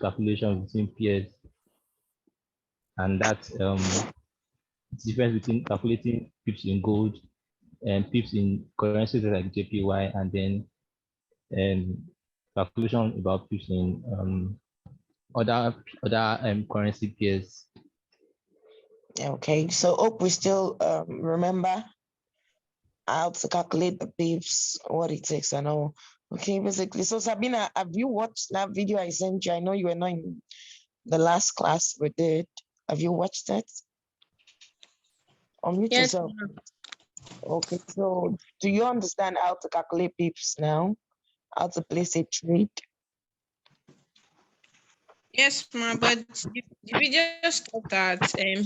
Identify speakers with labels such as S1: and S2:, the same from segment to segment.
S1: calculation between peers, and that's difference between calculating pips in gold and pips in currencies like JPY, and then calculation about pips in other currency pairs.
S2: Okay, so hope we still remember how to calculate the pips, what it takes and all. Okay, basically. So Sabina, have you watched that video I sent you? I know you were not in the last class we did. Have you watched it? Unmute
S3: Yes,
S2: yourself.
S3: ma'am.
S2: Okay, so do you understand how to calculate pips now? How to place a trade?
S3: Yes, ma'am. But the video stopped at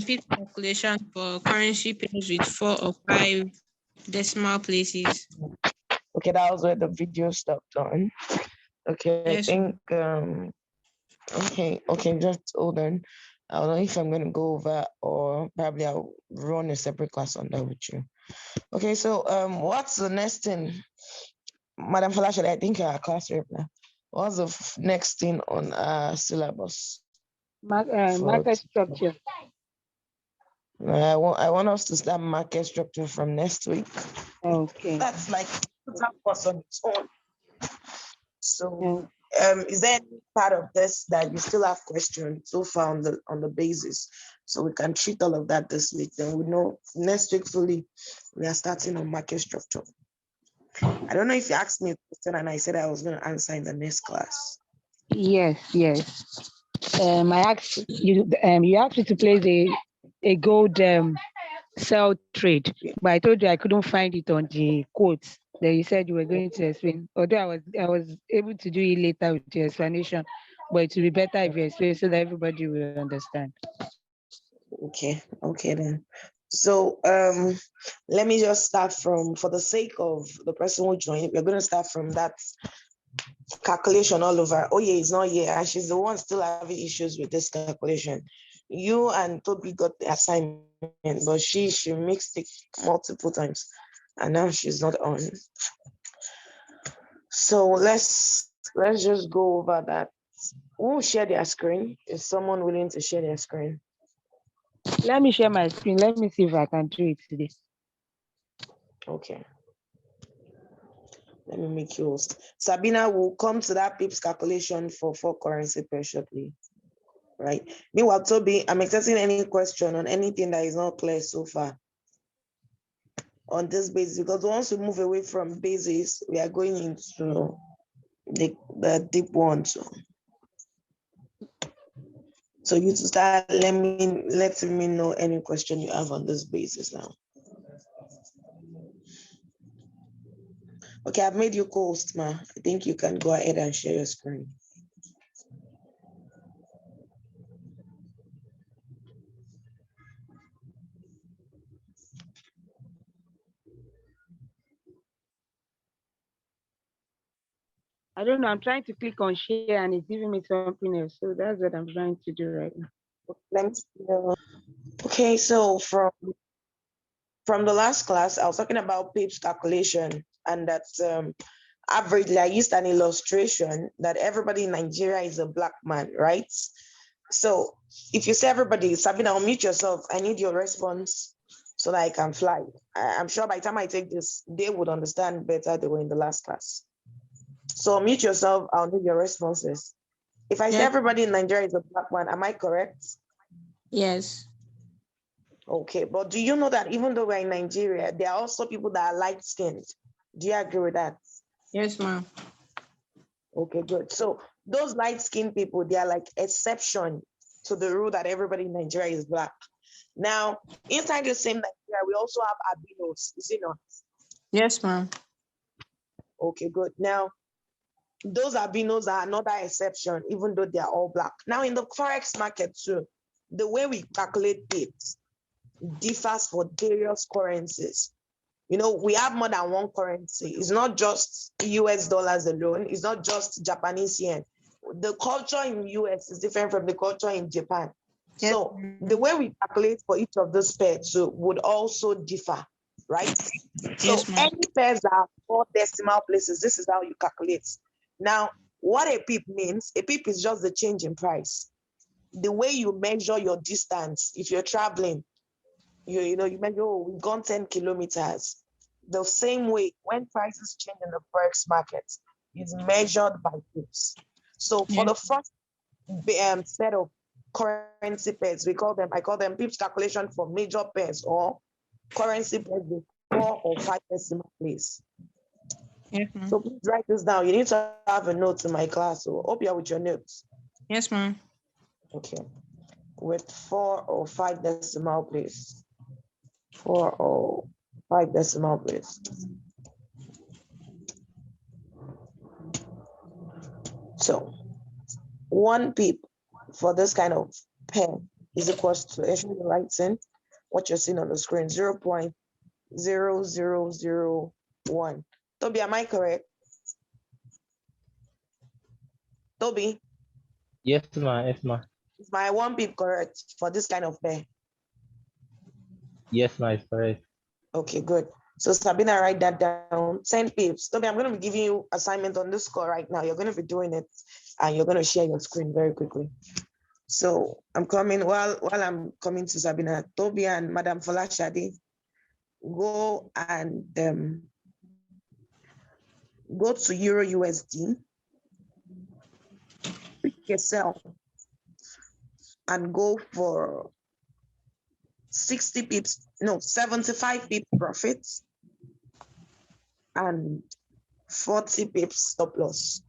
S3: pip calculation for currency pairs with 4 or 5 decimal places.
S2: Okay, that was where the video stopped on. Okay, I
S3: Yes,
S2: think okay, just hold on. I don't know if I'm gonna go over or probably I'll run a separate class on that with you. Okay, so what's the next thing? Madam Falasha, I think you're a class rep now. What's the next thing on our syllabus?
S4: Market structure.
S2: I want us to start market structure from next week.
S4: Okay.
S2: That's like that course on its own. So
S4: Yeah.
S2: is there any part of this that you still have questions so far on the basis? So we can treat all of that this week. Then we know next week fully we are starting on market structure. I don't know if you asked me a question and I said I was going to answer in the next class.
S4: Yes. I asked you. You asked me to place a gold sell trade, but I told you I couldn't find it on the quotes. Then you said you were going to explain. Although I was able to do it later with your explanation, but it would be better if you explain so that everybody will understand.
S2: Okay then. So let me just start from, for the sake of the person who joined, we're going to start from that calculation all over. Oh yeah, it's not here, and she's the one still having issues with this calculation. You and Toby got the assignment, but she mixed it multiple times, and now she's not on. So let's just go over that. Who will share their screen? Is someone willing to share their screen?
S4: Let me share my screen. Let me see if I can do it today.
S2: Okay. Let me make you host. Sabina will come to that pips calculation for currency pair shortly. Right. Meanwhile, Toby, I'm expecting any question on anything that is not clear so far on this basis, because once we move away from basis, we are going into the deep one. So you to start letting me know any question you have on this basis now. Okay, I've made you co-host, ma. I think you can go ahead and share your screen.
S4: I don't know. I'm trying to click on share and it's giving me something else. So that's what I'm trying to do right now.
S2: Let me see. Okay, so from the last class, I was talking about pips calculation, and that averagely I used an illustration that everybody in Nigeria is a black man, right? So if you say everybody, Sabina, unmute yourself. I need your response so that I can fly. I'm sure by the time I take this, they would understand better than they were in the last class. So unmute yourself. I'll need your responses. If I say everybody in Nigeria is a black man, am I correct?
S3: Yes.
S2: Okay, but do you know that even though we're in Nigeria, there are also people that are light-skinned? Do you agree with that?
S3: Yes, ma'am.
S2: Okay, good. So those light-skinned people, they are like exception to the rule that everybody in Nigeria is black. Now, inside the same Nigeria, we also have albinos, is it not?
S3: Yes, ma'am.
S2: Okay, good. Now, those albinos are another exception, even though they are all black. Now, in the forex market too, the way we calculate it differs for various currencies. You know, we have more than one currency. It's not just US dollars alone. It's not just Japanese yen. The culture in US is different from the culture in Japan.
S3: Yes.
S2: So the way we calculate for each of those pairs would also differ, right? So
S3: Yes, ma'am.
S2: any pairs that have 4 decimal places, this is how you calculate. Now, What a pip means, a pip is just the change in price. The way you measure your distance, if you're traveling, you measure, oh, we've gone 10 kilometers. The same way, when prices change in the forex market, is measured by pips. So for the first set of currency pairs, I call them pips calculation for major pairs or currency pairs with 4 or 5 decimal place.
S3: Yes, ma'am.
S2: So please write this down. You need to have a note in my class. So hope you're with your notes.
S3: Yes, ma'am.
S2: Okay. With 4 or 5 decimal place. 4 or 5 decimal place. So 1 pip for this kind of pair is equal to, actually writing what you're seeing on the screen, 0.0001. Toby, am I correct? Toby?
S1: Yes, ma. Yes, ma.
S2: Is my 1 pip correct for this kind of pair?
S1: Yes, ma. It's correct.
S2: Okay, good. So Sabina, write that down. 10 pips. Toby, I'm going to be giving you assignment on this score right now. You're going to be doing it and you're going to share your screen very quickly. So I'm coming, while I'm coming to Sabina, Toby and Madam Folashade, go and go to Euro USD, pick a cell and go for 60 pips, no, 75 pips profits and 40 pips stop loss.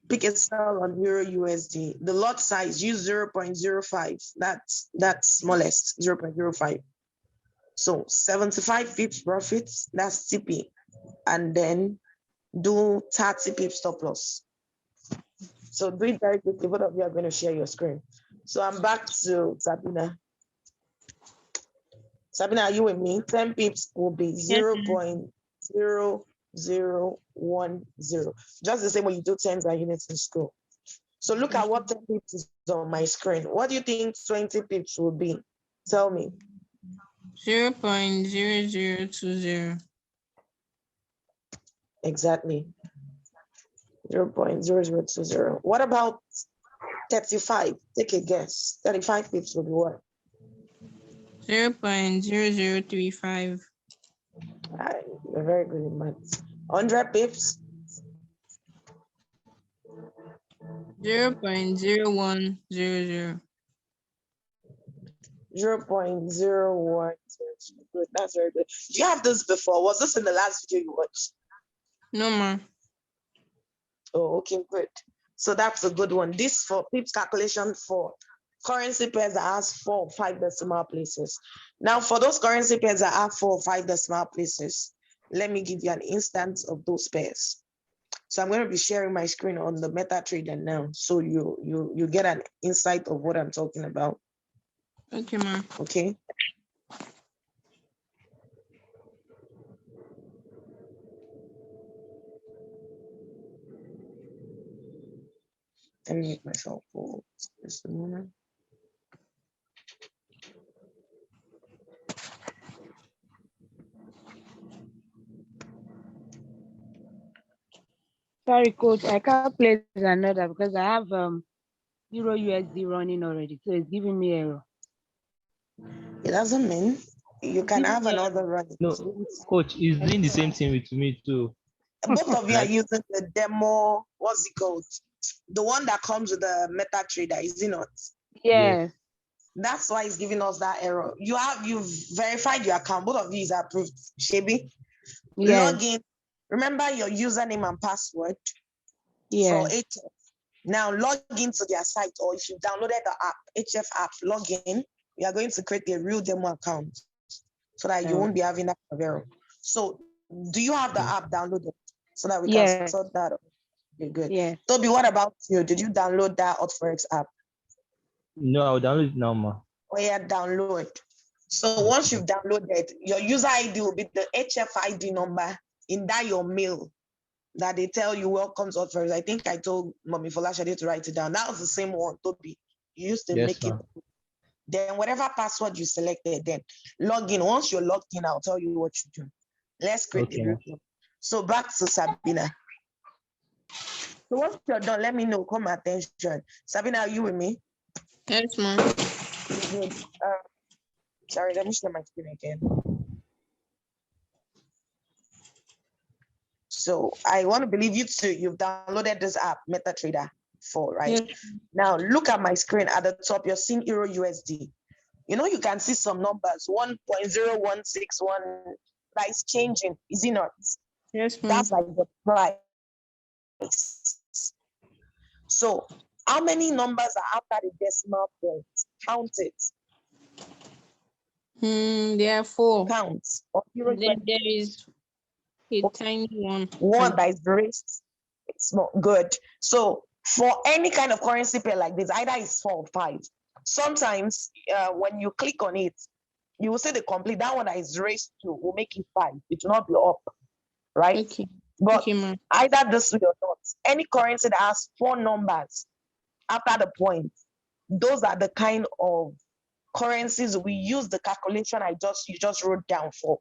S2: Pick a cell on Euro USD. The lot size, use 0.05. That's smallest, 0.05. So 75 pips profits, that's TP. And then do 30 pips stop loss. So do it very quickly. Both of you are going to share your screen. So I'm back to Sabina. Sabina, are you with me? 10 pips will be 0.0010. Just the same way you do tens and units in school. So look at what 10 pips is on my screen. What do you think 20 pips will be? Tell me.
S3: 0.0020.
S2: Exactly. 0.0020. What about 35? Take a guess. 35 pips will be what?
S3: 0.0035.
S2: You're very good in maths. 100 pips?
S3: 0.0100.
S2: 0.01. Good, that's very good. Do you have this before? Was this in the last video you watched?
S3: No, ma.
S2: Oh, okay, good. So that's a good one. This for pips calculation for currency pairs that has 4 or 5 decimal places. Now, for those currency pairs that have 4 or 5 decimal places, let me give you an instance of those pairs. So I'm going to be sharing my screen on the MetaTrader now, so you get an insight of what I'm talking about.
S3: Okay, ma.
S2: Okay. Let me make myself full. Just a moment.
S4: Sorry, coach, I can't place another because I have Euro USD running already, so it's giving me error.
S2: It doesn't mean you can have another run.
S1: No, coach is doing the same thing with me too.
S2: Both of you are
S1: Like,
S2: using the demo, what's it called? The one that comes with the MetaTrader, is it not?
S4: Yes.
S2: That's why it's giving us that error. You've verified your account. Both of you is approved. Shebi,
S4: Yes.
S2: log in. Remember your username and password for
S4: Yes.
S2: HF. Now log into their site, or if you downloaded the app, HF app, log in. We are going to create a real demo account so that you won't be having that error. So do you have the app downloaded so that we can
S4: Yes.
S2: sort that out? Okay, good.
S4: Yes.
S2: Toby, what about you? Did you download that Hotforex app?
S1: no, I'll download it now, ma.
S2: Oh yeah, download. So once you've downloaded, your user ID will be the HFID number in that your mail that they tell you welcome to Hotforex. I think I told Mommy Folashade to write it down. That was the same one, Toby. You used to
S1: Yes,
S2: make it.
S1: ma.
S2: Then whatever password you selected, then log in. Once you're logged in, I'll tell you what you do. Let's create
S1: Okay,
S2: a
S1: ma.
S2: review. So back to Sabina. So once you're done, let me know. Come attention. Sabina, are you with me?
S3: Yes, ma'am.
S2: Good. Sorry, let me share my screen again. So I want to believe you too. You've downloaded this app, MetaTrader 4, right?
S3: Yes.
S2: Now look at my screen at the top. You're seeing Euro USD. You know, you can see some numbers, 1.0161 that is changing, is it not?
S3: Yes, ma'am.
S2: That's like the price. So how many numbers are after the decimal point? Count it.
S3: There are 4.
S2: Count. Or Euro
S3: Then
S2: USD.
S3: there is a tiny one.
S2: One that is raised. It's not good. So for any kind of currency pair like this, either it's 4 or 5. Sometimes when you click on it, you will see the complete. That one that is raised to will make it 5. It will not be up, right?
S3: Okay.
S2: But
S3: Okay, ma'am.
S2: either this way or not, any currency that has 4 numbers after the point, those are the kind of currencies we use the calculation you just wrote down for.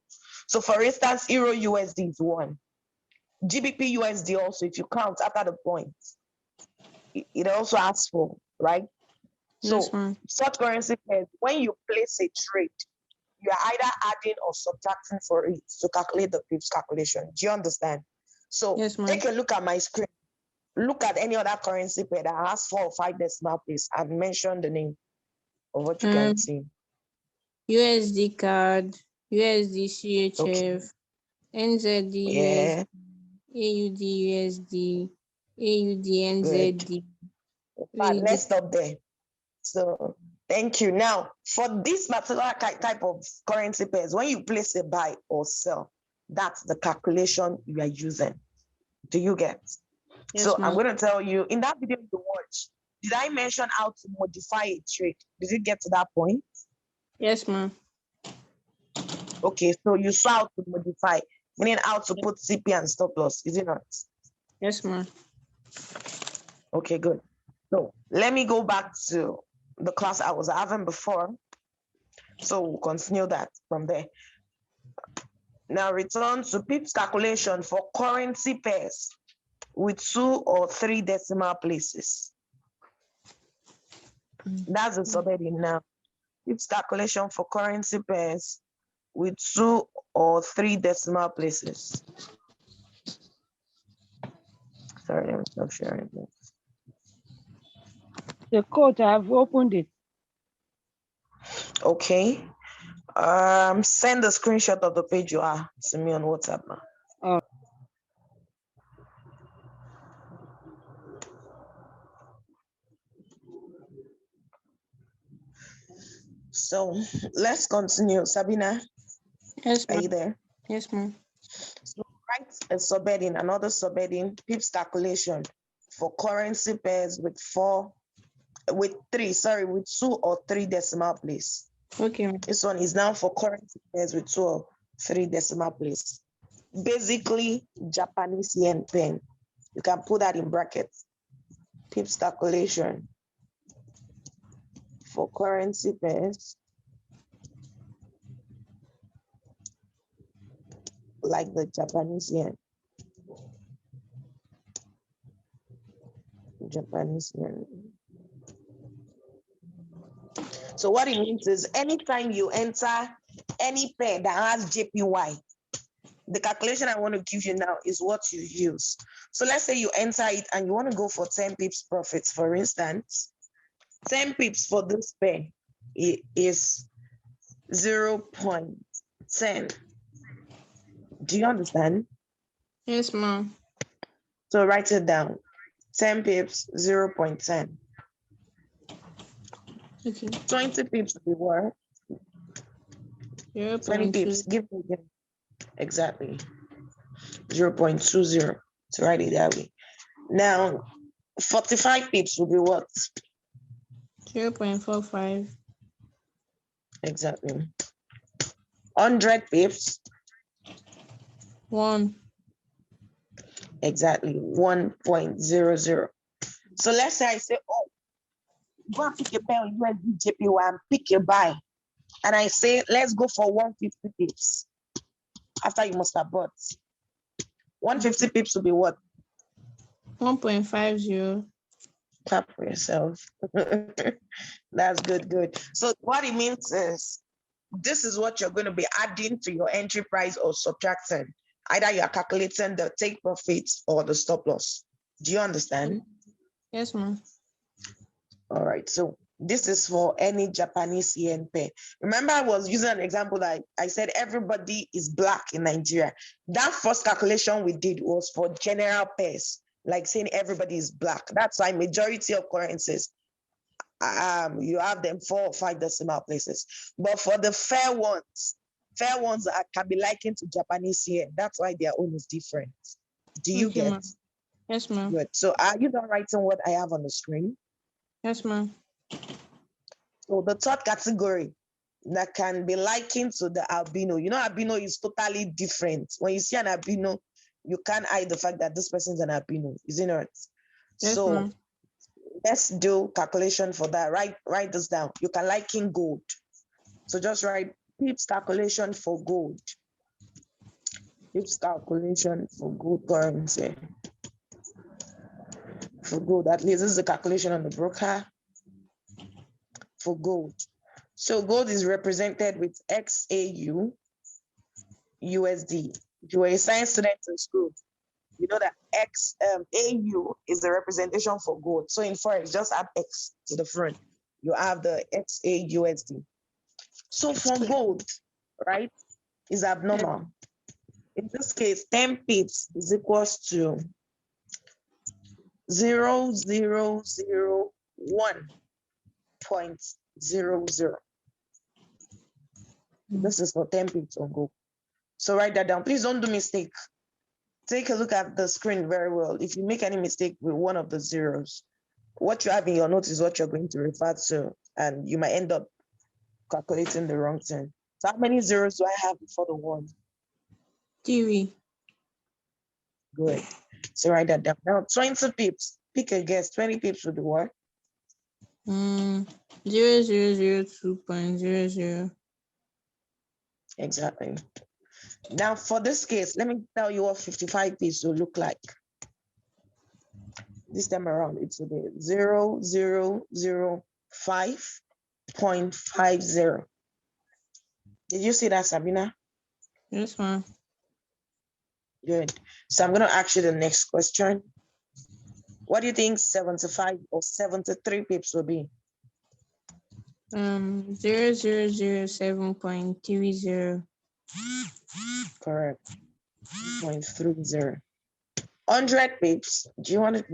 S2: So for instance, Euro USD is 1. GBP USD also, if you count after the point, it also asks for, right?
S3: Yes,
S2: So
S3: ma'am.
S2: such currency pairs, when you place a trade, you are either adding or subtracting for it to calculate the pips calculation. Do you understand? So
S3: Yes, ma'am.
S2: take a look at my screen. Look at any other currency pair that has 4 or 5 decimal place and mention the name of what you can see.
S3: USD card, USD CHF,
S2: Okay.
S3: NZD
S2: Yeah.
S3: USD, AUD USD, AUD NZD.
S2: But let's stop there. So thank you. Now, for this particular type of currency pairs, when you place a buy or sell, that's the calculation you are using. Do you get?
S3: Yes,
S2: So
S3: ma'am.
S2: I'm going to tell you, in that video you watched, did I mention how to modify a trade? Did you get to that point?
S3: Yes, ma'am.
S2: Okay, so you saw how to modify, meaning how to put CP and stop loss, is it not?
S3: Yes, ma'am.
S2: Okay, good. So let me go back to the class I was having before. So we'll continue that from there. Now return to pips calculation for currency pairs with 2 or 3 decimal places. That's the subheading now. Pips calculation for currency pairs with 2 or 3 decimal places. Sorry, let me stop sharing this.
S4: The code, I've opened it.
S2: Okay. Send a screenshot of the page you are to me on WhatsApp now.
S4: Oh.
S2: So let's continue. Sabina,
S3: Yes,
S2: are you
S3: ma'am.
S2: there?
S3: Yes, ma'am.
S2: So write a subheading, another subheading, pips calculation for currency pairs with 2 or 3 decimal place.
S3: Okay, ma'am.
S2: This one is now for currency pairs with 2 or 3 decimal place. Basically, Japanese yen pen. You can put that in brackets. Pips calculation for currency pairs like the Japanese yen. Japanese yen. So what it means is anytime you enter any pair that has JPY, the calculation I want to give you now is what you use. So let's say you enter it and you want to go for 10 pips profits, for instance. 10 pips for this pair is 0.10. Do you understand?
S3: Yes, ma'am.
S2: So write it down. 10 pips, 0.10.
S3: Okay.
S2: 20 pips will be what? 20 pips.
S3: 0.2.
S2: Give me again. Exactly. 0.20. So write it that way. Now, 45 pips will be what?
S3: 0.45.
S2: Exactly. 100 pips.
S3: 1.
S2: Exactly. 1.00. So let's say I say, oh, go and pick a pair of USD JPY and pick a buy. And I say, let's go for 150 pips. After you must have bought. 150 pips will be what?
S3: 1.50.
S2: Clap for yourself. That's good, good. So what it means is this is what you're going to be adding to your entry price or subtracting. Either you're calculating the take profits or the stop loss. Do you understand?
S3: Yes, ma'am.
S2: All right. So this is for any Japanese yen pair. Remember, I was using an example that I said everybody is black in Nigeria. That first calculation we did was for general pairs, like saying everybody is black. That's why majority of currencies, you have them 4 or 5 decimal places. But for the fair ones can be likened to Japanese yen. That's why their own is different. Do you
S3: Okay,
S2: get?
S3: ma'am. Yes, ma'am.
S2: Good. So are you done writing what I have on the screen?
S3: Yes, ma'am.
S2: So the third category that can be likened to the albino. You know, albino is totally different. When you see an albino, you can't hide the fact that this person's an albino, isn't it?
S3: Yes,
S2: So
S3: ma'am.
S2: let's do calculation for that. Write this down. You can liken gold. So just write pips calculation for gold. Pips calculation for gold currency. For gold, at least this is the calculation on the broker for gold. So gold is represented with XAU USD. If you were a science student in school, you know that AU is the representation for gold. So in Forex, just add X to the front. You have the XAUSD. So for gold, right, is abnormal. In this case, 10 pips is equals to 0.0001. This is for 10 pips on gold. So write that down. Please don't do mistake. Take a look at the screen very well. If you make any mistake with one of the zeros, what you have in your notes is what you're going to refer to, and you might end up calculating the wrong thing. So how many zeros do I have before the one?
S3: 3.
S2: Good. So write that down. Now 20 pips. Pick a guess. 20 pips would be what?
S3: 0.0002.
S2: Exactly. Now for this case, let me tell you what 55 pips will look like. This time around, it will be 0005.50. Did you see that, Sabina?
S3: Yes, ma'am.
S2: Good. So I'm going to ask you the next question. What do you think 75 or 73 pips will be?
S3: 0007.30.
S2: Correct. 0.30. 100 pips. Do you want to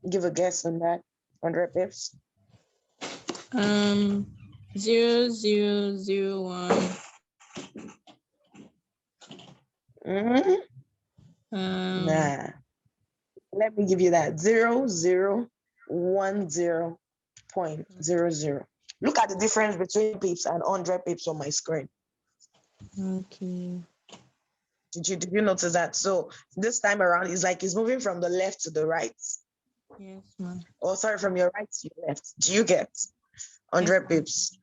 S2: give a guess on that? 100 pips?
S3: 0001.
S2: Nah. Let me give you that. 0010.00. Look at the difference between pips and 100 pips on my screen.
S3: Okay.
S2: Did you notice that? So this time around, it's like it's moving from the left to the right.
S3: Yes, ma'am.
S2: Oh, sorry, from your right to your left. Do you get 100 pips?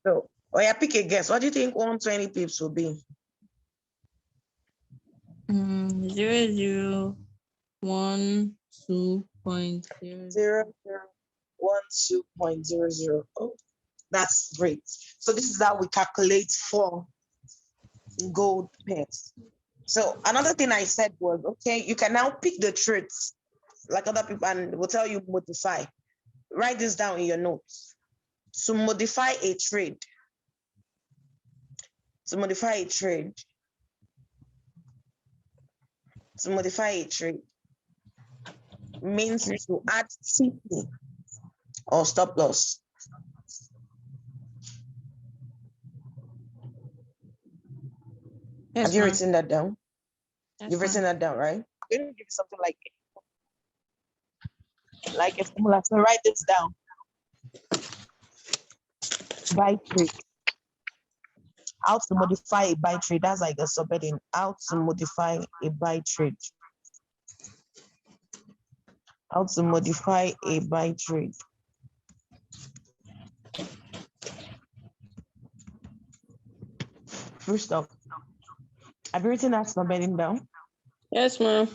S2: So, oh yeah, pick a guess. What do you think 120 pips will be?
S3: 0012.00.
S2: 0012.00. Oh, that's great. So this is how we calculate for gold pairs. So another thing I said was, okay, you can now pick the traits like other people and will tell you modify. Write this down in your notes. To modify a trade. To modify a trade. To modify a trade means to add CP or stop loss.
S3: Yes,
S2: Have you
S3: ma'am.
S2: written that down?
S3: Yes,
S2: You've written
S3: ma'am.
S2: that down, right? I'm going to give you something like a formula. So write this down. Buy trade. How to modify a buy trade. That's like a subheading. How to modify a buy trade. How to modify a buy trade. First off, have you written that subheading down?
S3: Yes, ma'am.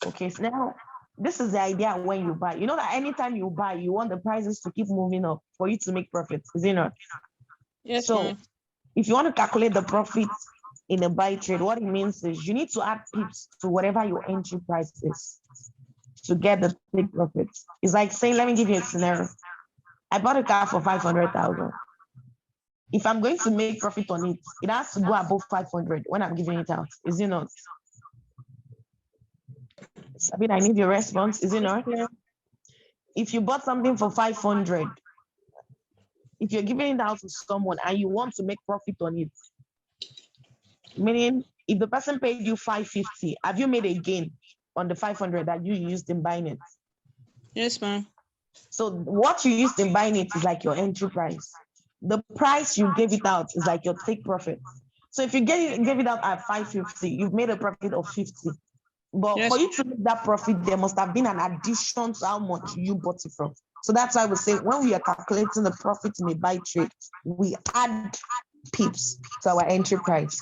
S2: Okay, so now This is the idea when you buy. You know that anytime you buy, you want the prices to keep moving up for you to make profits, is it not?
S3: Yes,
S2: So
S3: ma'am.
S2: if you want to calculate the profit in a buy trade, what it means is you need to add pips to whatever your entry price is to get the take profits. It's like saying, let me give you a scenario. I bought a car for 500,000. If I'm going to make profit on it, it has to go above 500 when I'm giving it out. Is it not? Sabine, I need your response. Is it not? If you bought something for 500, if you're giving it out to someone and you want to make profit on it, meaning if the person paid you 550, have you made a gain on the 500 that you used in buying it?
S3: Yes, ma'am.
S2: So what you used in buying it is like your entry price. The price you gave it out is like your take profit. So if you gave it out at 550, you've made a profit of 50. But
S3: Yes.
S2: for you to make that profit, there must have been an addition to how much you bought it from. So that's why we say when we are calculating the profit in a buy trade, we add pips to our entry price.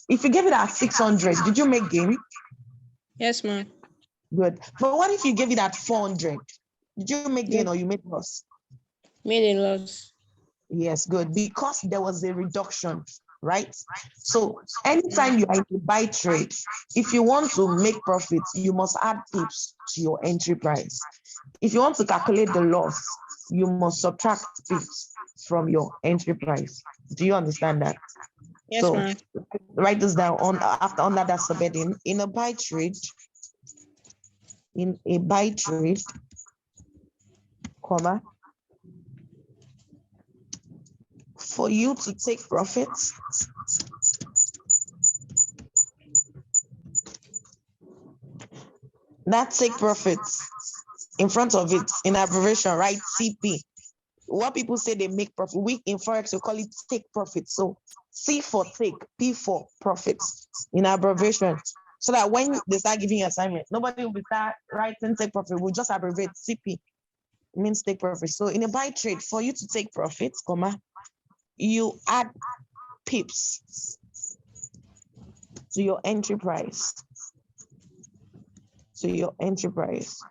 S2: If you gave it at 600, did you make gain?
S3: Yes, ma'am.
S2: Good. But what if you gave it at 400? Did you make gain or you made loss?
S3: Made a loss.
S2: Yes, good. Because there was a reduction, right? So anytime you are in a buy trade, if you want to make profits, you must add pips to your entry price. If you want to calculate the loss, you must subtract pips from your entry price. Do you understand that?
S3: Yes,
S2: So
S3: ma'am.
S2: write this down on after under that subheading. In a buy trade, comma, for you to take profits, that take profits in front of it in abbreviation, right? CP. What people say they make profit, we in Forex we call it take profit. So C for take, P for profits in abbreviation. So that when they start giving you assignment, nobody will be start writing take profit. We'll just abbreviate CP. It means take profit. So in a buy trade, for you to take profits, comma, you add pips to your entry price. To your entry price.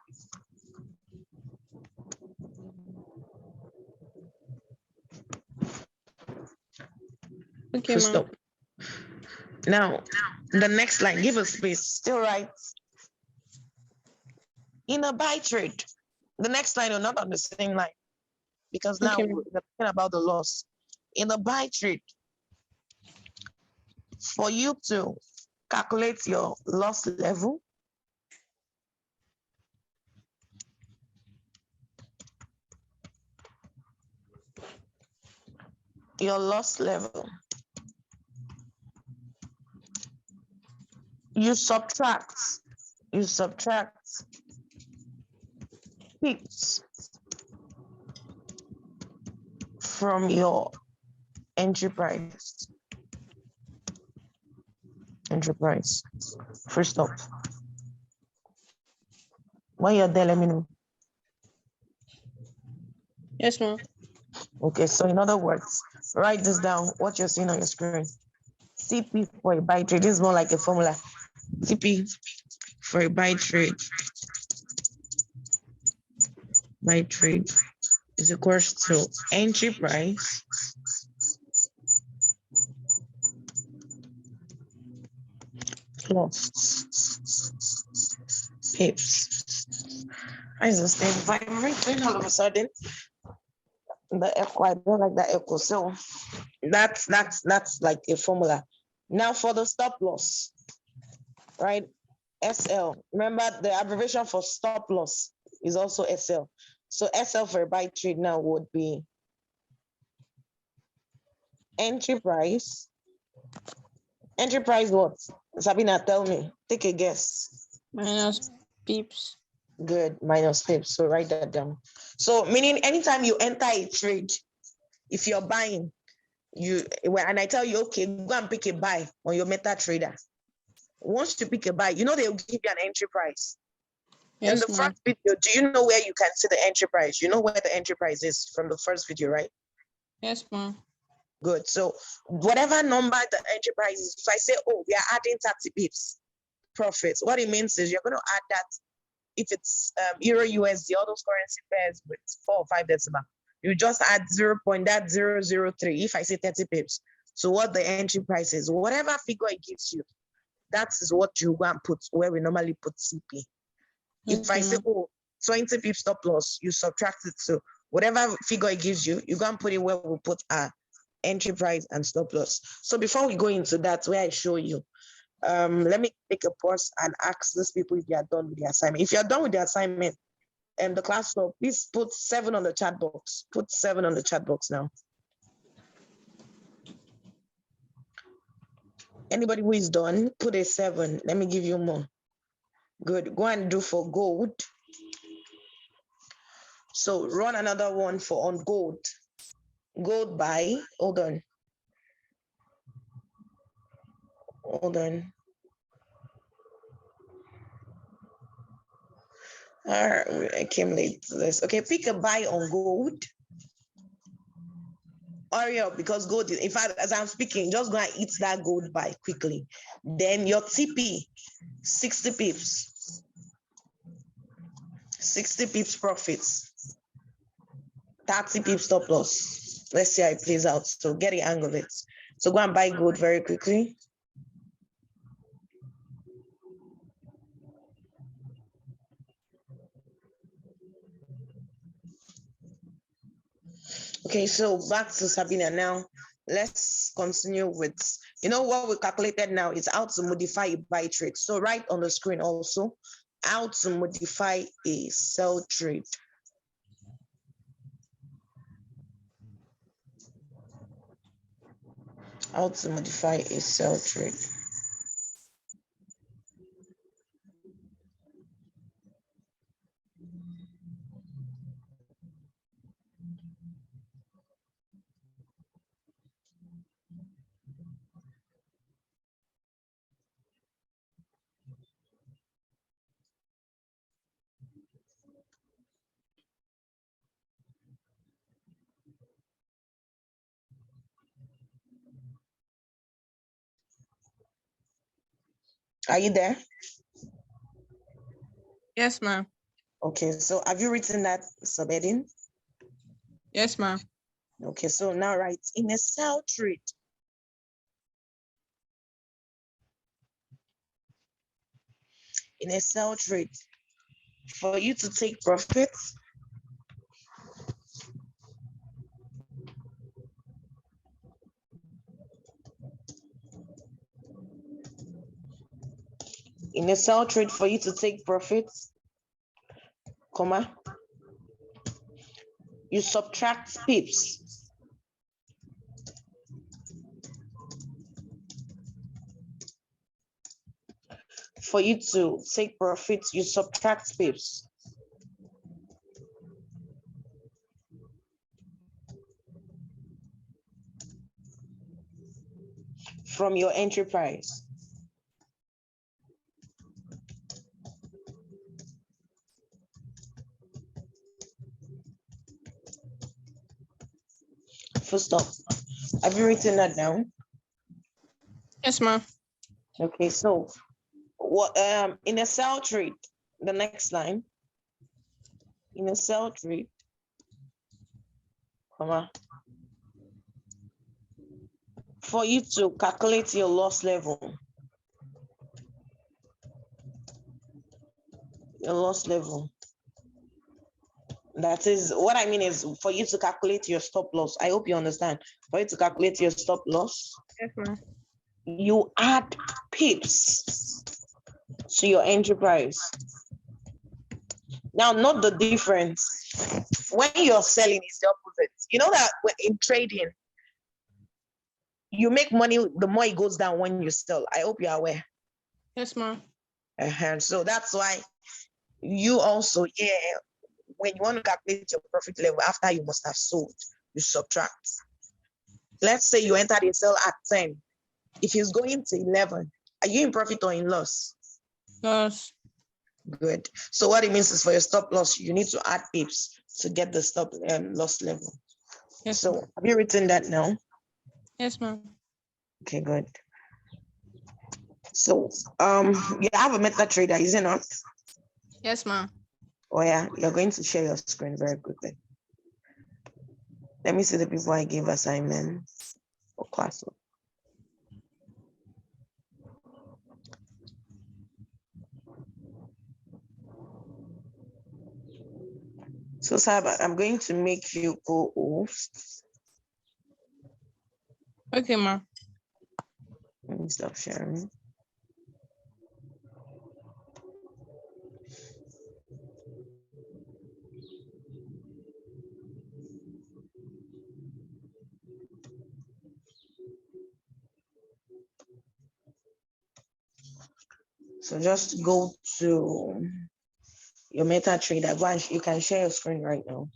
S3: Okay, ma'am.
S2: Stop. Now, the next line, give a space. Still right. In a buy trade, the next line are not on the same line because now
S3: Okay,
S2: we're talking about the loss. In a buy trade, for you to calculate your loss level, you subtract pips from your entry price. First stop. When you're there, let me know.
S3: Yes, ma'am.
S2: Okay, so in other words, write this down, what you're seeing on your screen. CP for a buy trade, this is more like a formula. CP for a buy trade is equals to entry price plus pips. Why is this thing vibrating all of a sudden? The echo, I don't like that echo. So that's like a formula. Now for the stop loss, right? SL. Remember the abbreviation for stop loss is also SL. So SL for a buy trade now would be entry price. Entry price what? Sabina, tell me. Take a guess.
S3: Minus pips.
S2: Good, minus pips. So write that down. So meaning anytime you enter a trade, if you're buying, and I tell you, okay, go and pick a buy on your MetaTrader. Once you pick a buy, they'll give you an entry price.
S3: Yes,
S2: in the
S3: ma'am.
S2: first video, do you know where you can see the entry price? You know where the entry price is from the first video, right?
S3: Yes, ma'am.
S2: Good. So whatever number the entry price is, if I say, oh, we are adding 30 pips profits, what it means is you're going to add that if it's Euro USD, all those currency pairs with 4 or 5 decimal, you just add 0.003 if I say 30 pips. So what the entry price is, whatever figure it gives you, that is what you go and put where we normally put CP. If I say, oh, 20 pips stop loss, you subtract it. So whatever figure it gives you, you go and put it where we put our entry price and stop loss. So before we go into that, where I show you, let me take a pause and ask these people if they are done with the assignment. If you're done with the assignment and the class, so please put 7 on the chat box. Put 7 on the chat box now. Anybody who is done, put a 7. Let me give you more. Good. Go and do for gold. So run another one for on gold. Gold buy. Hold on. Hold on. All right, I came late to this. Okay, pick a buy on gold. Hurry up, because gold, in fact, as I'm speaking, just go and eat that gold buy quickly. Then your TP, 60 pips. 60 pips profits. 30 pips stop loss. Let's see how it plays out. So get the hang of it. So go and buy gold very quickly. Okay, so back to Sabina now. Let's continue with, you know what we calculated now is how to modify a buy trade. So right on the screen also, how to modify a sell trade. How to modify a sell trade. Are you there?
S3: Yes, ma'am.
S2: Okay, so have you written that subheading?
S3: Yes, ma'am.
S2: Okay, so now write in a sell trade. In a sell trade, for you to take profits, in a sell trade, for you to take profits, comma, you subtract pips. For you to take profits, you subtract pips. From your entry price. Full stop. Have you written that down?
S3: Yes, ma'am.
S2: Okay, so what in a sell trade, the next line, in a sell trade, comma, for you to calculate your loss level, your loss level. That is what I mean is for you to calculate your stop loss. I hope you understand. For you to calculate your stop loss,
S3: Yes, ma'am.
S2: you add pips to your entry price. Now, note the difference. When you're selling, it's the opposite. You know that in trading, you make money the more it goes down when you sell. I hope you're aware.
S3: Yes, ma'am.
S2: So that's why you also, when you want to calculate your profit level after you must have sold, you subtract. Let's say you entered a sell at 10. If it's going to 11, are you in profit or in loss?
S3: Loss.
S2: Good. So what it means is for your stop loss, you need to add pips to get the stop loss level.
S3: Yes.
S2: So have you written that now?
S3: Yes, ma'am.
S2: Okay, good. So you have a MetaTrader, is it not?
S3: Yes, ma'am.
S2: Oh yeah, you're going to share your screen very quickly. Let me see the people I gave assignments for class. So Saba, I'm going to make you co-host.
S3: Okay, ma'am.
S2: Let me stop sharing. So just go to your MetaTrader. Go and you can share your screen right now.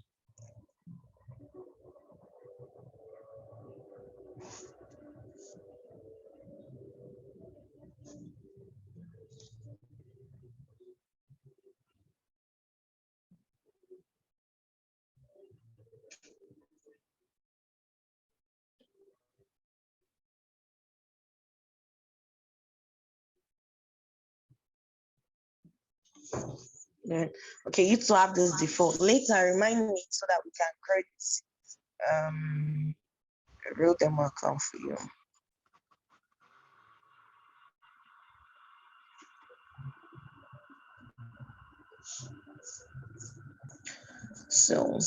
S2: Yeah. Okay, you two have this default. Later, remind me so that we can create a real demo account for you. So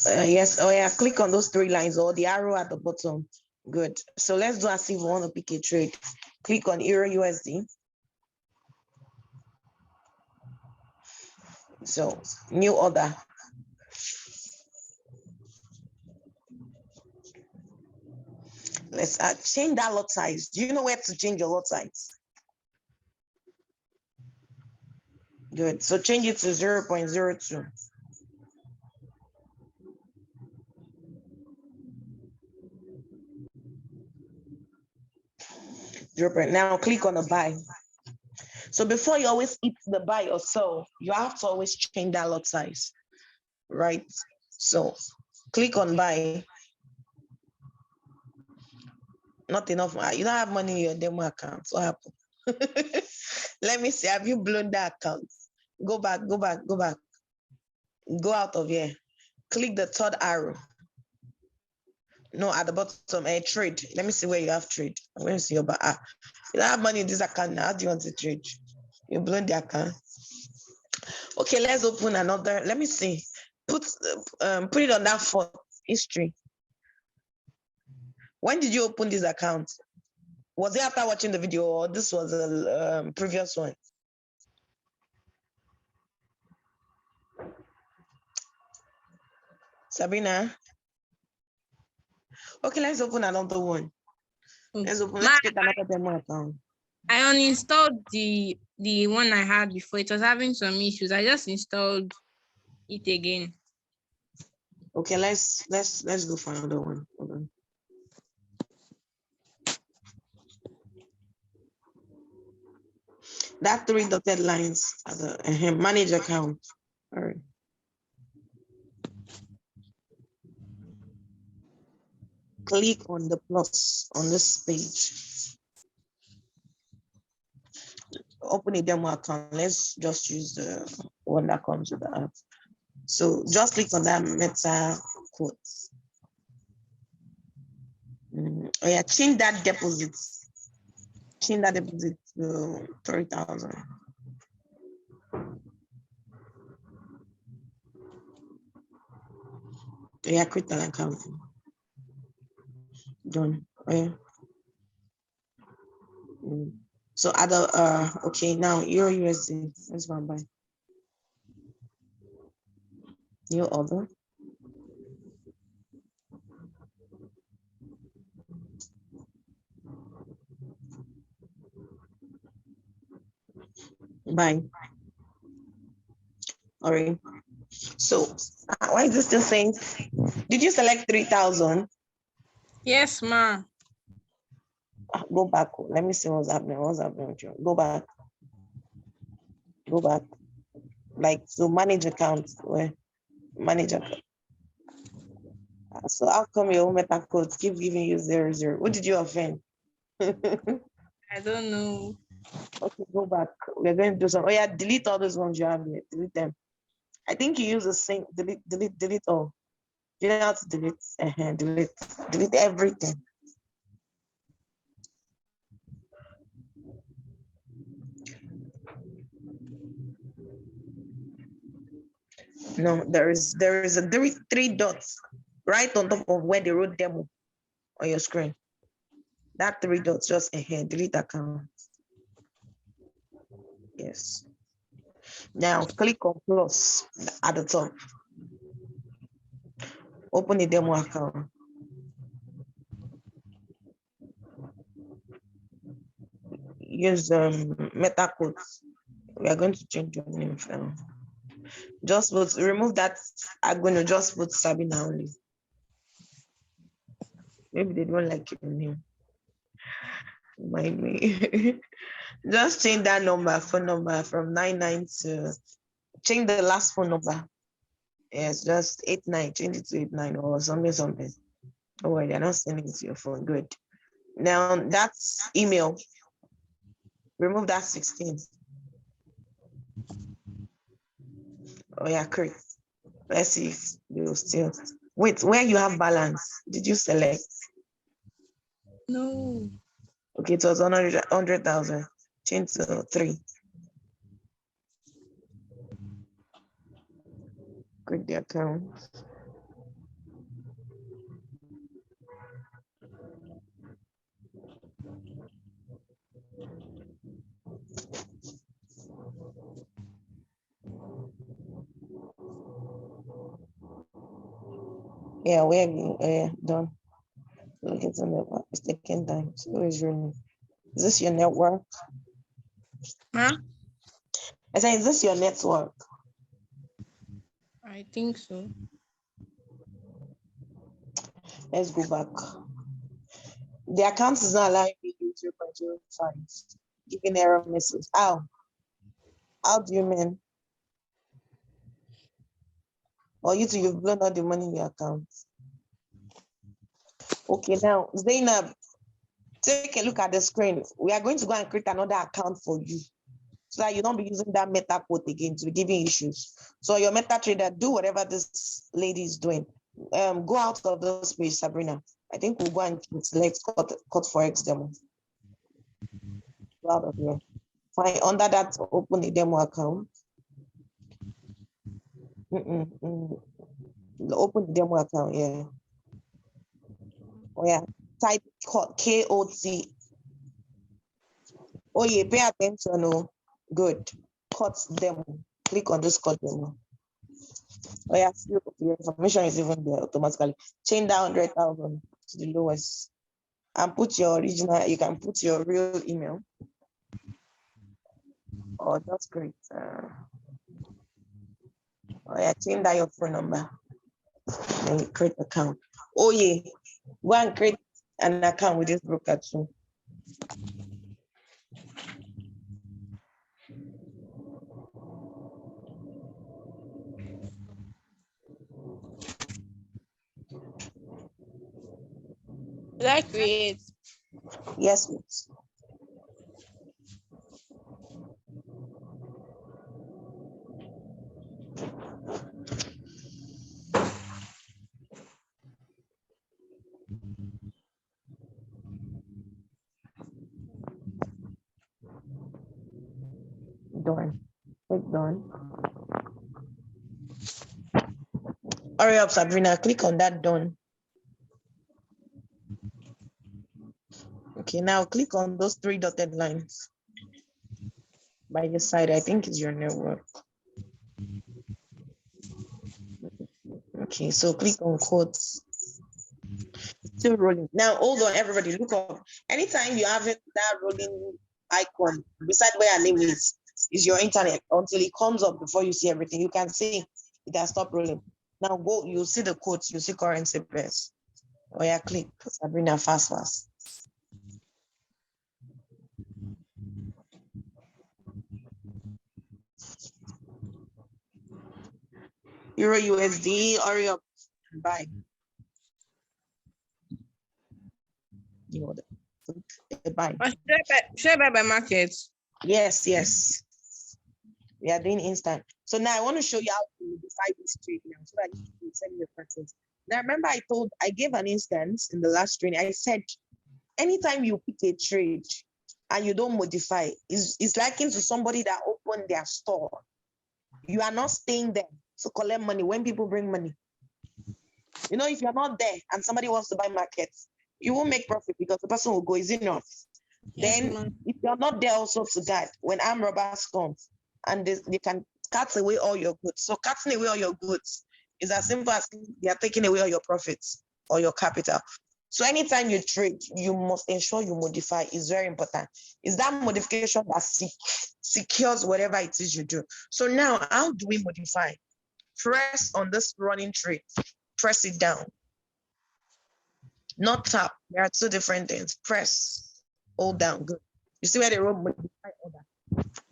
S2: yes, oh yeah, click on those three lines or the arrow at the bottom. Good. So let's do as if we want to pick a trade. Click on Euro USD. So new order. Let's change that lot size. Do you know where to change your lot size? Good. So change it to 0.02. Now click on the buy. So before you always hit the buy or sell, you have to always change that lot size, right? So click on buy. Not enough. You don't have money in your demo account. What happened? Let me see. Have you blown that account? Go back, go back, go back. Go out of here. Click the third arrow. No, at the bottom, trade. Let me see where you have trade. I'm going to see your back. You don't have money in this account now. How do you want to trade? You blown the account. Okay, let's open another. Let me see. Put it on that for history. When did you open this account? Was it after watching the video or this was a previous one? Sabrina? Okay, let's open another one. Let's create another demo account.
S3: I uninstalled the one I had before. It was having some issues. I just installed it again.
S2: Okay, let's go for another one. Hold on. That 3 dotted lines at the manage account. All right. Click on the plus on this page. Open a demo account. Let's just use the one that comes with the app. So just click on that meta quote. Oh yeah, change that deposit. Change that deposit to 30,000. Yeah, create an account. Done. Yeah. So other okay, now Euro USD. Let's go and buy. New order. Buy. All right. So why is this still saying? Did you select 3,000?
S3: Yes, ma'am.
S2: Go back. Let me see what's happening. What's happening with you? Go back. Go back. Like so, manage account. Where manage account. So how come your meta codes keep giving you 00? What did you offend?
S3: I don't know.
S2: Okay, go back. We're going to do some. Oh yeah, delete all those ones you have here. Delete them. I think you use the same. Delete all. You know how to delete. Delete everything. No, there is a three dots right on top of where they wrote demo on your screen. That three dots just delete account. Yes. Now click on plus at the top. Open the demo account. Use meta codes. We are going to change your name from. Just remove that. I'm going to just put Sabina only. Maybe they don't like your name. Mind me. Just change that phone number from 99 to change the last phone number. Yes, just 89, change it to 89 or something. Oh, they're not sending it to your phone. Good. Now that's email. Remove that 16. Oh yeah, correct. Let's see if they'll still. Wait, where you have balance, did you select?
S3: No.
S2: Okay, it was 100,000. Change to 3. Click the account. Yeah, we're done. Look at the network. It's taking time. So is this your network?
S3: Huh?
S2: I said, is this your network?
S3: I think so.
S2: Let's go back. The account is not allowing me to use 0.05. Giving error message. How? How do you mean? Or you've blown out the money in your account. Okay, now Zainab, take a look at the screen. We are going to go and create another account for you so that you don't be using that meta code again to be giving issues. So your MetaTrader, do whatever this lady is doing. Go out of this page, Sabrina. I think we'll go and select cut forex demo. Go out of here. Fine. Under that, open a demo account. Open the demo account. Yeah. Oh yeah. Type KOT. Oh yeah. Pay attention. Oh, good. Cut demo. Click on this cut demo. Oh yeah. Your information is even there automatically. Change that 100,000 to the lowest. And put your original. You can put your real email. Oh, that's great. Oh yeah. Change that your phone number. Then you create account. Oh yeah. Go and create an account with this broker too.
S3: Did I create?
S2: Yes, please. Done. Click done. Hurry up, Sabrina. Click on that done. Okay, now click on those 3 dotted lines by your side. I think it's your network. Okay, so click on quotes. Still rolling. Now hold on, everybody. Look up. Anytime you have that rolling icon beside where your name is your internet until it comes up before you see everything. You can see it has stopped rolling. Now go, you'll see the quotes, you see currency pairs. Oh yeah, click Sabrina fast. Euro USD, hurry up, buy. You know that. Buy.
S3: Should I buy by market?
S2: Yes, yes. We are doing instant. So now I want to show you how to modify this trade now so that you can send your patterns. Now remember I gave an instance in the last training. I said anytime you pick a trade and you don't modify, it's likened to somebody that opened their store. You are not staying there to collect money when people bring money. You know, if you're not there and somebody wants to buy markets, you won't make profit because the person will go, is in office.
S3: Yes,
S2: Then
S3: ma'am.
S2: if you're not there also to guide, when armed robbers come and they can cut away all your goods. So cutting away all your goods is as simple as they are taking away all your profits or your capital. So anytime you trade, you must ensure you modify. It's very important. Is that modification that secures whatever it is you do. So now, how do we modify? Press on this running trade. Press it down. Not tap. There are two different things. Press, hold down. Good. You see where they wrote modify order.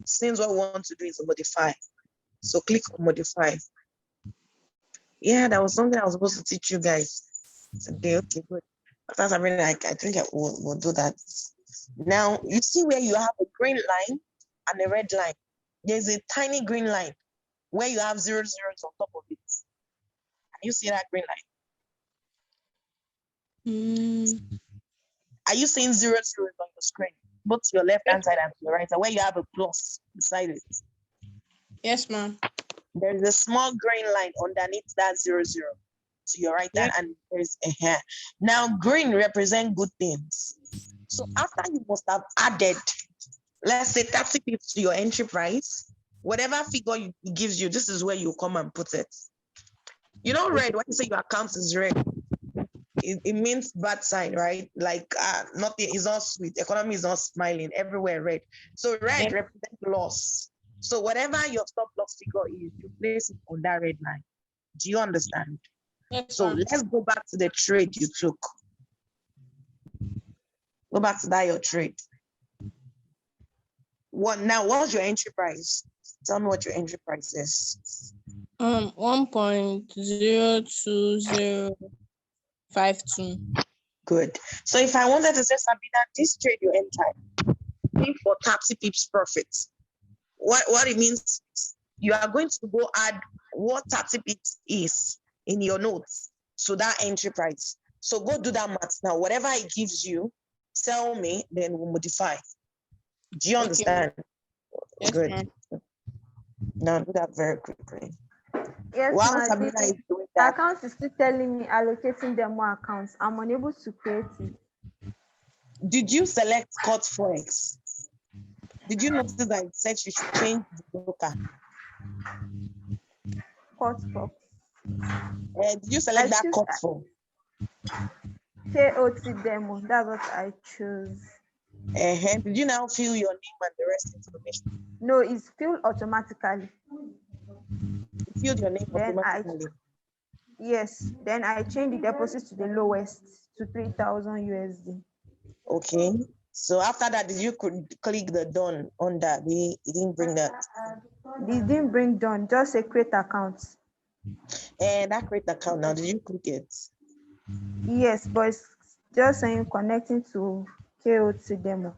S2: Since what we want to do is modify. So click on modify. Yeah, that was something I was supposed to teach you guys. Okay, good. After something like I think we'll do that. Now you see where you have a green line and a red line. There's a tiny green line where you have 0 zeros on top of it. Can you see that green line? Are you seeing 0 zeros on your screen? Both to your left hand side and to your right side, where you have a plus beside it.
S3: Yes, ma'am.
S2: There's a small green line underneath that 0 0 to your right hand, and there's a hair. Now, green represent good things. So after you must have added, let's say 30 pips to your entry price, whatever figure it gives you, this is where you come and put it. You know, red, when you say your account is red, it means bad sign, right? Like nothing is not sweet. Economy is not smiling. Everywhere red. So red represents loss. So whatever your stop loss figure is, you place it on that red line. Do you understand?
S3: Yes,
S2: So
S3: ma'am.
S2: let's go back to the trade you took. Go back to that your trade. What now? What's your entry price? Tell me what your entry price is.
S3: 1.02052.
S2: Good. So if I wanted to say, Sabina, this trade you entered, pay for 30 pips profits. What it means, you are going to go add what 30 pips is in your notes so that entry price. So go do that math now. Whatever it gives you, tell me, then we'll modify. Do you understand?
S3: Yes,
S2: good.
S3: ma'am.
S2: Now do that very quickly.
S5: Yes,
S2: While
S5: ma'am.
S2: Sabina is
S5: The
S2: doing that,
S5: account is still telling me allocating them more accounts. I'm unable to create it.
S2: did you select Cut Forex? Did you notice that it said you should change the broker?
S5: Cut box.
S2: Did you select that
S5: choose
S2: Cut for?
S5: KOT demo. That's what I chose.
S2: Did you now fill your name and the rest information?
S5: No, it's filled automatically.
S2: You filled your name
S5: Then
S2: automatically.
S5: Yes. Then I changed the deposit to the lowest to 3,000 USD.
S2: Okay. So after that, did you click the done on that? It didn't bring that.
S5: This didn't bring done, just a create account.
S2: And that create account now, did you click it?
S5: Yes, but it's just saying connecting to KOT demo.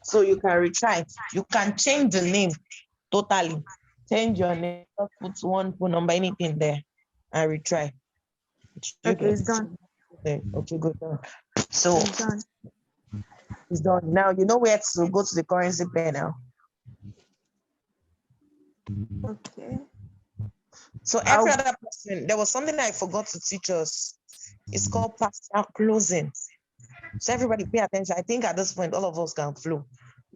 S2: So you can retry. You can change the name totally. Change your name, put one phone number, anything there, and retry.
S5: Okay, it's done.
S2: Okay, good. So
S5: It's done.
S2: it's done. Now you know where to go to the currency pair now.
S5: Okay.
S2: So every other person, there was something I forgot to teach us. It's called partial closing. So everybody pay attention. I think at this point, all of us can flow.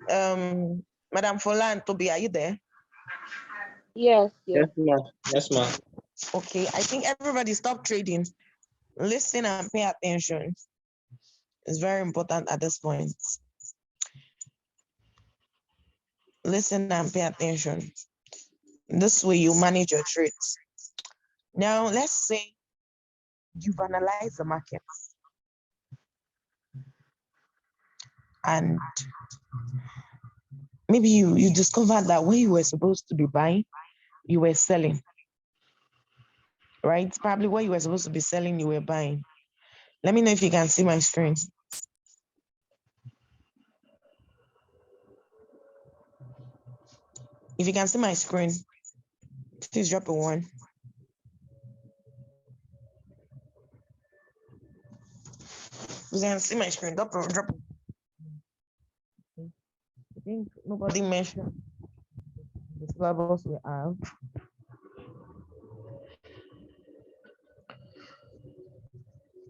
S2: Madam Fola and Toby, are you there?
S4: Yes.
S1: Yes, ma'am. Yes, ma'am.
S2: Okay, I think everybody stop trading. Listen and pay attention. It's very important at this point. Listen and pay attention. This way you manage your trades. Now, let's say you've analyzed the market and maybe you discovered that when you were supposed to be buying, you were selling, right? Probably when you were supposed to be selling, you were buying. Let me know if you can see my screen. If you can see my screen, please drop a 1. You can see my screen. Drop a. I think nobody mentioned the syllabus we have.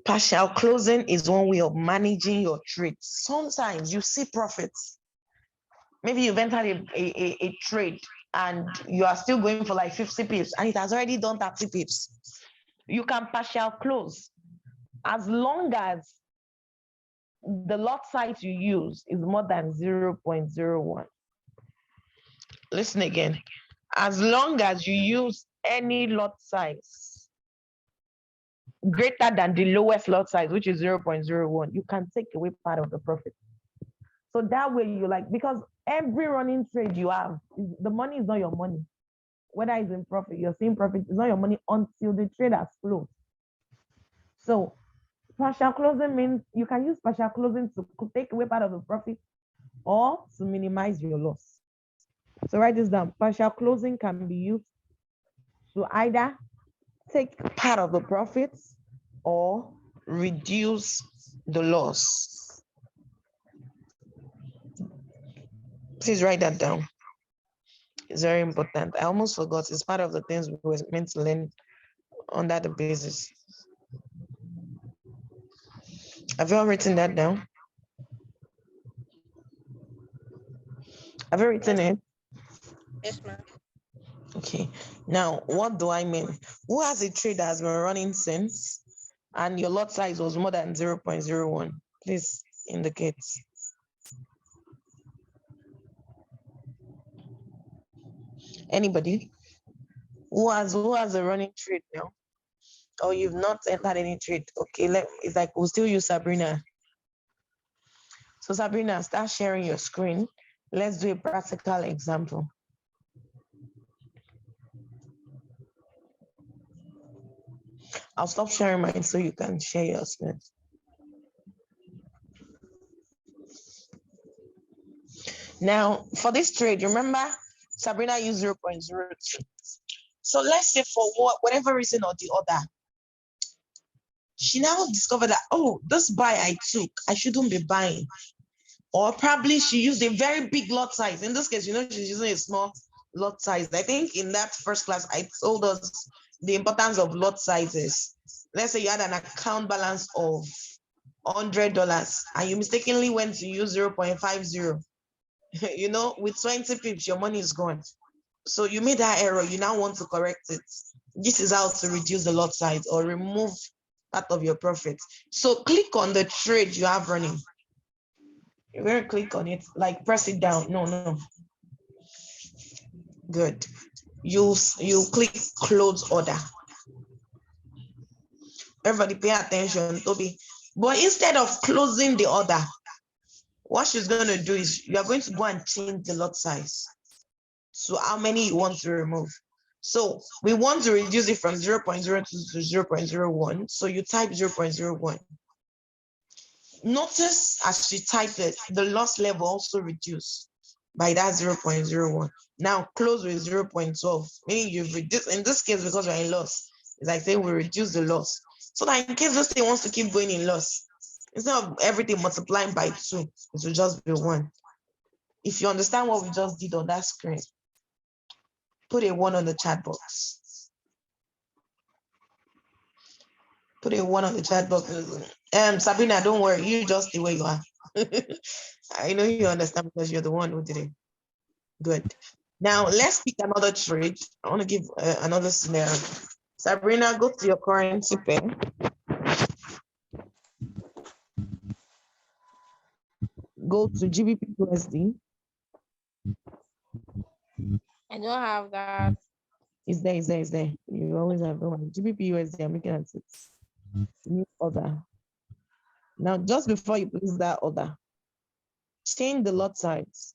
S2: Partial closing is one way of managing your trade. Sometimes you see profits. Maybe you've entered a trade and you are still going for like 50 pips and it has already done 30 pips. You can partial close as long as the lot size you use is more than 0.01. Listen again. As long as you use any lot size greater than the lowest lot size, which is 0.01, you can take away part of the profit. So that way you like, because every running trade you have, the money is not your money. Whether it's in profit, you're seeing profit, it's not your money until the trade has closed. So partial closing means you can use partial closing to take away part of the profit or to minimize your loss. So write this down. Partial closing can be used to either take part of the profits or reduce the loss. Please write that down. It's very important. I almost forgot. It's part of the things we were meant to learn under the basis. Have you all written that down? Have you written it?
S3: Yes, ma'am.
S2: Okay. Now, what do I mean? Who has a trade that has been running since and your lot size was more than 0.01? Please indicate. Anybody? Who has a running trade now? Or you've not entered any trade? Okay, it's like we'll still use Sabrina. So Sabrina, start sharing your screen. Let's do a practical example. I'll stop sharing mine so you can share your screen. Now, for this trade, remember Sabrina used 0.02. So let's say for whatever reason or the other, she now discovered that, oh, this buy I took, I shouldn't be buying. Or probably she used a very big lot size. In this case, she's using a small lot size. I think in that first class, I told us the importance of lot sizes. Let's say you had an account balance of $100 and you mistakenly went to use 0.50. With 20 pips, your money is gone. So you made that error. You now want to correct it. This is how to reduce the lot size or remove part of your profit. So click on the trade you have running. You're going to click on it, like press it down. No. Good. You click close order. Everybody pay attention, Toby. But instead of closing the order, what she's going to do is you are going to go and change the lot size. So how many you want to remove? So we want to reduce it from 0.02 to 0.01. So you type 0.01. Notice as she typed it, the loss level also reduced by that 0.01. Now close with 0.12, meaning you've reduced, in this case, because you're in loss, it's like saying we reduce the loss. So that in case this thing wants to keep going in loss, instead of everything multiplying by 2, it will just be 1. If you understand what we just did on that screen, put a 1 on the chat box. Put a 1 on the chat box. Sabrina, don't worry, you just the way you are. I know you understand because you're the one who did it. Good. Now let's pick another trade. I want to give another scenario. Sabrina, go to your currency pair. Go to GBP USD.
S3: I don't have that.
S2: It's there. You always have the one. GBP USD, I'm looking at it. New order. Now, just before you place that order, change the lot size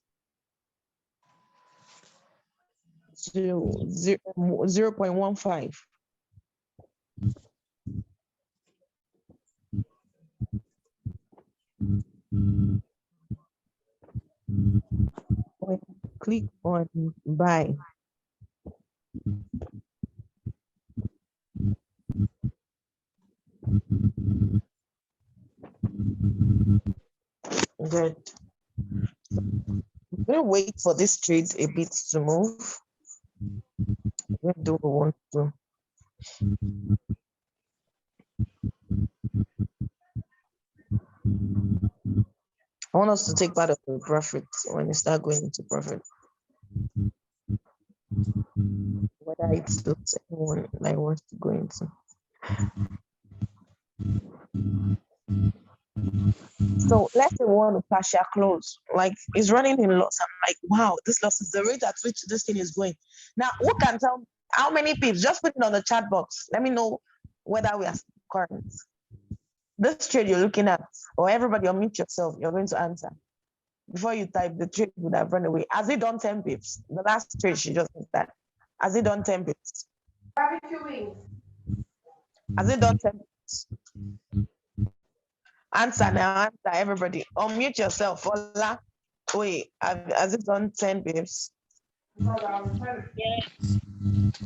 S2: to 0.15. click on buy. Good. I'm gonna wait for this trade a bit to move. We'll do what we want to. I want us to take part of the profit when you start going into profit. Whether it suits anyone that wants to go into. So let's say we want to partial close, like it's running in loss. I'm like, wow, this loss is the rate at which this thing is going. Now, who can tell me how many pips? Just put it on the chat box. Let me know whether we are current. This trade you're looking at, or everybody unmute yourself, you're going to answer. Before you type, the trade would have run away. Has it done 10 pips? The last trade she just did that. Has it done 10 pips? Has it done 10 pips? Answer now, answer everybody. Unmute yourself. Ola. Wait, has it done 10 pips?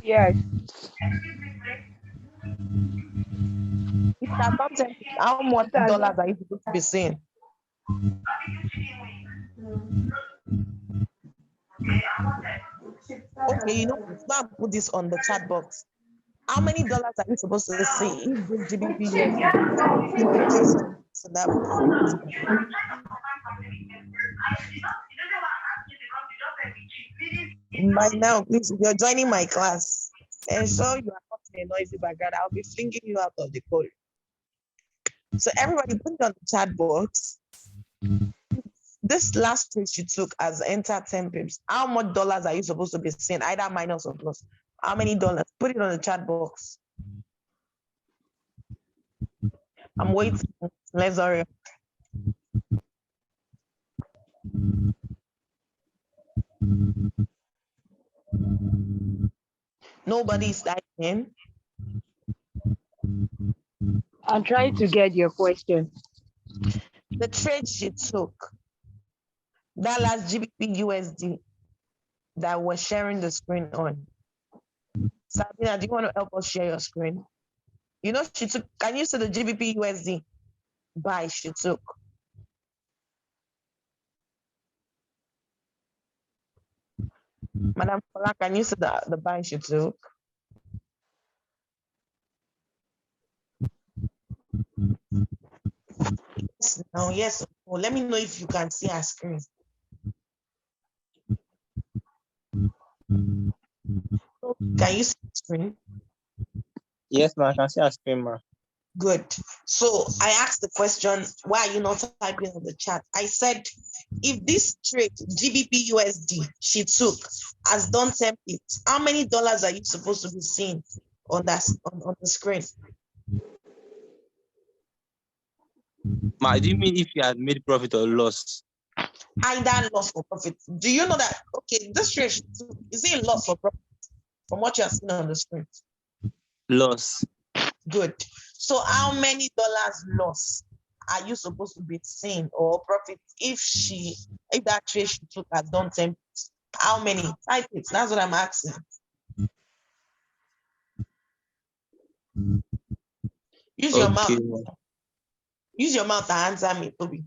S4: Yes.
S2: If it has done 10 pips, how much dollars are you supposed to be seeing? Okay, you know, let's go and put this on the chat box. How many dollars are you supposed to see if this GBP USD? So that by now, please, if you're joining my class, ensure you are not in a noisy background. I'll be flinging you out of the call. So everybody put it on the chat box. This last trade you took as entered 10 pips. How much dollars are you supposed to be seeing? Either minus or plus. How many dollars? Put it on the chat box. I'm waiting. Let's hurry up. Nobody's typing.
S4: I'm trying to get your question.
S2: The trade she took, that last GBP USD that we're sharing the screen on. Sabina, do you want to help us share your screen? You know, she took, can you see the GBP USD buy she took? Madam Fola, can you see the buy she took? Now, yes. Well, let me know if you can see her screen. Can you see the screen?
S6: Yes, ma, I can see a screen, ma.
S2: Good. So I asked the question, why are you not typing on the chat? I said, if this trade, GBP USD, she took, has done 10 pips, how many dollars are you supposed to be seeing on that on the screen?
S6: Ma, do you mean if you had made profit or loss?
S2: Either loss or profit. Do you know that, okay, this trade, she took, is it a loss or profit from what you are seeing on the screen?
S6: Loss.
S2: Good. So how many dollars loss are you supposed to be seeing or profit if that trade she took has done 10? How many? Type it. That's what I'm asking. Use your mouth. Use your mouth to answer me, Toby.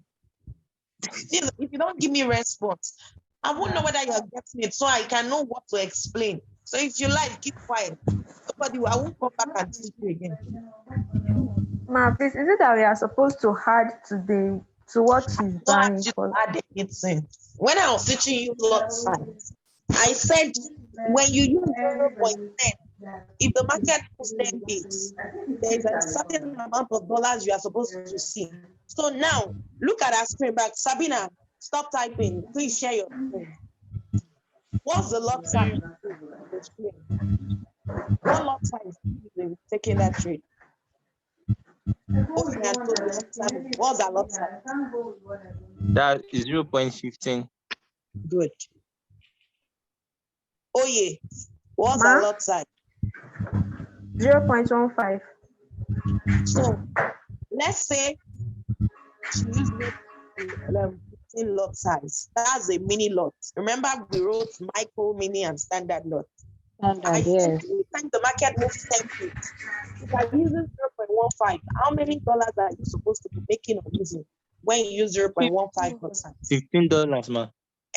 S2: Still, if you don't give me response, I won't know whether you're getting it, so I can know what to explain. So if you like, keep quiet. Nobody, I won't come back and teach you again.
S5: Ma, please, is it that we are supposed to add to what she's buying for?
S2: When I was teaching you lot size, I said when you use 0.10, if the market goes 10 pips, there is a certain amount of dollars you are supposed to see. So now look at our screen back. Sabina, stop typing. Please share your screen. What's the lot size? What lot size is taking that trade? What's our lot size?
S6: That is 0.15.
S2: Good. Oh yeah. What's
S5: Ma?
S2: our lot size?
S5: 0.15.
S2: So let's say she used certain lot size. That's a mini lot. Remember, we wrote micro, mini, and standard lot. I
S4: Standard,
S2: said
S4: yes.
S2: anytime the market moves 10 pips, if I'm using 0.15, how many dollars are you supposed to be making or losing when you use 0.15 lot size?
S6: $15, ma.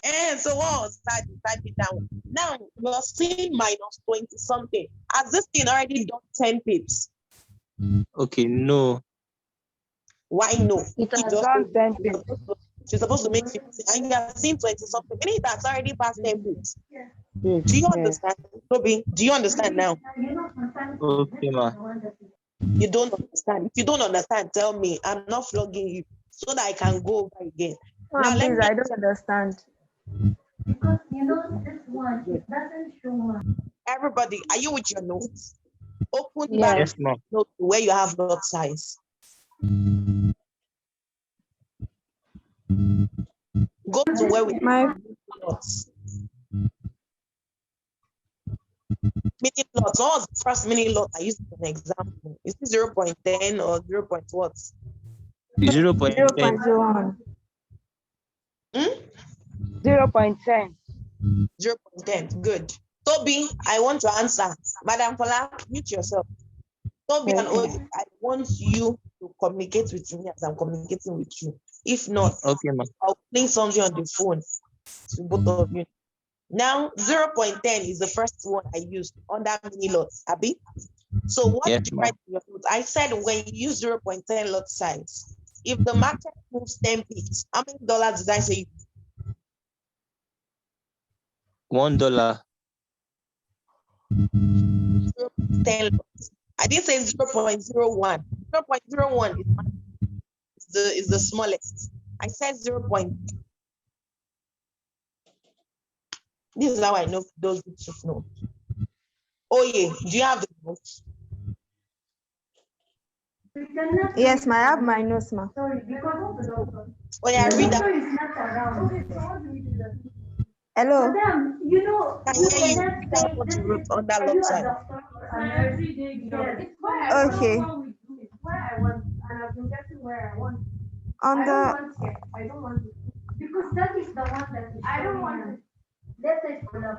S2: And so what was that? You type it down. Now you're seeing minus 20 something. Has this thing already done 10 pips?
S6: Okay, no.
S2: Why no?
S4: It has
S2: just
S4: done 10 pips.
S2: she's supposed to make 50 and you are seeing 20 something. Meaning that's already past 10 pips.
S4: Yes,
S2: Do you
S4: yes.
S2: understand? Toby, do you understand now?
S6: Okay, ma.
S2: You don't understand. If you don't understand, tell me. I'm not flogging you so that I can go over again. Now let
S5: Please,
S2: me
S5: I don't understand.
S7: Because this one, it doesn't show much.
S2: everybody, are you with your notes? Open
S4: Yes.
S2: back
S6: Yes, ma.
S2: note where you have lot size. Go to where we
S5: My
S2: lots. Mini lots. What was the first mini lot I used as an example? Is it 0.10 or 0. What?
S6: 0.10.
S5: 0.01.
S4: 0.10.
S2: 0.10. Good. Toby, I want to answer. Madam Fola, mute yourself. Toby and Oye, I want you to communicate with me as I'm communicating with you. If not,
S6: Okay, ma.
S2: I'll play something on the phone to both of you. Now, 0.10 is the first one I used under mini lots, Abby. So what
S6: Yes,
S2: did you
S6: ma.
S2: write in your notes? I said when you use 0.10 lot size, if the market moves 10 pips, how many dollars did I say?
S6: $1.
S2: 0.10 lots. I didn't say 0.01. 0.01 is the smallest. I said 0. This is how I know those who should know. Oh yeah, do you have the notes?
S5: Yes, ma, I have my notes, ma.
S7: Sorry, because
S2: Oh yeah, read that.
S7: is not around. Okay, so how do we do that?
S5: Hello.
S7: Madam, you know,
S2: Can
S7: you
S2: hear you.
S7: cannot
S2: Read out
S7: say
S2: what
S7: this
S2: you wrote
S7: is,
S2: under
S7: are
S2: lot
S7: you a
S2: size.
S7: doctor and every day you know, it's why I
S5: Okay.
S7: don't know we do it, why I want, and I've been getting where I want.
S5: On
S7: I don't
S5: the
S7: want it. I don't want it. Because that is the one that is I don't want it. Let's say for now.